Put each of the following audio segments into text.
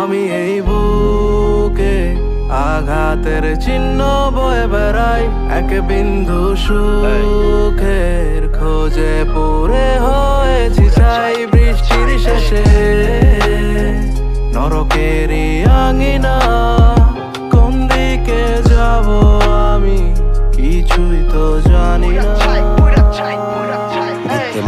আমি এই বুকে আঘাতের চিহ্ন বয়ে বেড়াই, এক বিন্দু সুখের খোঁজে পড়ে হয়েছি চাই। বৃষ্টির শেষে নরকেরই আঙিনা, কোন দিকে যাব আমি কিছুই তো জানি না।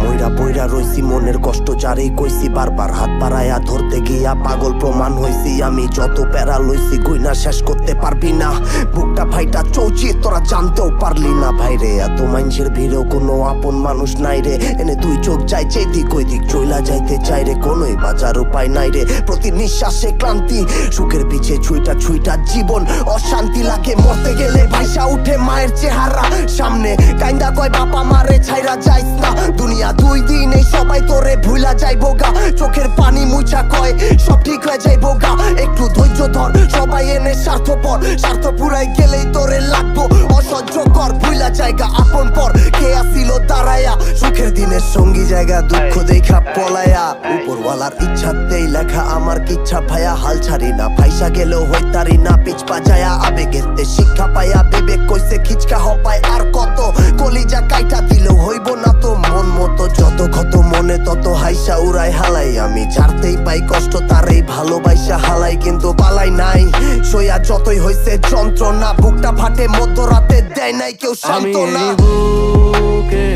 মইরা পইরা রইছি মনের কষ্ট যারেই কইছি, বারবার হাত বাড়াইয়া ধরতে গিয়া পাগল প্রমাণ হইছি আমি। যত প্যারা লইছি গুইনা শেষ করতে পারবি না, বুকটা ভাইটা চৌচি তোরা জানতেও পারলি না। ভাইরে এত মানুষের ভিড়েও কোনো আপন মানুষ নাই রে, এনে দুই চোখ যাই যেদিক ওই দিক চইলা যাইতে চাই রে, কোনোই বাজার উপায় নাই রে। প্রতি নিঃশ্বাসে ক্লান্তি, সুখের পিছে ছুইটা ছুইটা জীবন অশান্তি লাগে। মরতে গেলে ভাইসা উঠে মায়ের চেহারা সামনে, কাইন্দা কয় বাবা মারে ছাইরা যাইস না। দুনিয়া দুই দিন এই সবাই তোরে ভুলা যাইবো গা, চোখের পানি মুছা কয় সব ঠিক হয়ে যাইবো গা। একটু ধৈর্য ধর, সবাই এনে স্বার্থপর, স্বার্থ পুরাই গেলেই তোরে লাগবো অসহ্য কর। ভুলা জায়গা আপন পর, কে আসিল দাঁড়ায়া সুখের দিনের সঙ্গী জায়গা দুঃখ দেখা পলায়া। উপরওয়ালার ইচ্ছাতেই লেখা আমার কিচ্ছা ভাইয়া, হাল ছাড়ি না ফাইসা গেলেও হইতারি না পিছ পাজায়া। আবেগেতে শিক্ষা পাইয়া বিবেক কইছে খিচকা হপায় আর কত, কলিজা কাইটা দিলেও হইব না তো মন মতো। যত ক্ষত মনে তত হাইসা উড়াই হালাই আমি, ছাড়তেই পাই কষ্ট তারেই ভালোবাসা হালাই, কিন্তু পালাই নাই সইয়া যতই হইছে যন্ত্রণা। বুকটা ফাটে মধ্যরাতে দেয় নাই কেউ সান্ত্বনা। আমি এই বুকে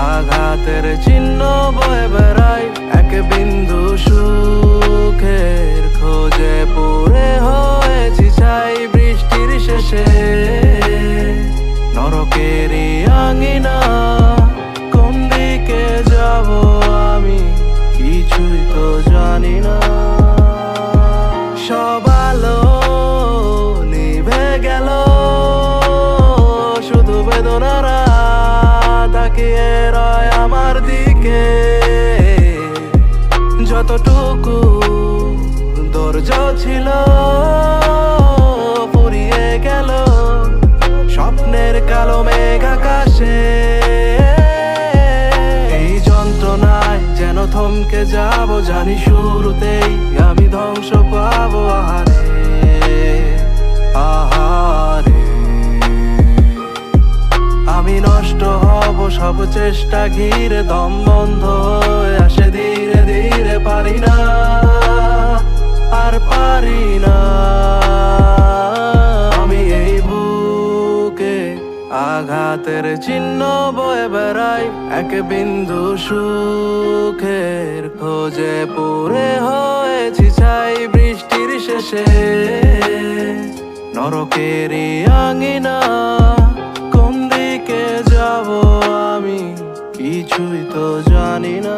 আঘাতের চিহ্ন বয়ে বেড়াই, এক বিন্দু সুখের খোঁজে পড়ে হয়েছি চাই। বৃষ্টির শেষে নরকেরই আঙিনা, কোন দিকে যাব আমি কিছুই তো জানি না। সব আলো নিভে গেল, শুধু বেদনারা তাকিয়ে রয় আমার দিকে। যতটুকু ধৈর্য ছিল ফুরিয়ে গেল স্বপ্নের কালো মেঘ আকাশে। এই যন্ত্রণায় যেন থমকে যাব, জানি শুরুতেই আমি ধ্বংস পাবো। আহারে আহারে, আমি নষ্ট হব সব চেষ্টা ঘিরে, দম বন্ধ হয়ে আসে ধীরে ধীরে। পারি না আর পারি না, আমি এই বুকে আঘাতের চিহ্ন বয়ে বেড়াই, এক বিন্দু সুখের খোঁজে পড়ে হয়েছি চাই। বৃষ্টির শেষে নরকেরই আঙিনা, কোন দিকে যাব আমি কিছুই তো জানি না।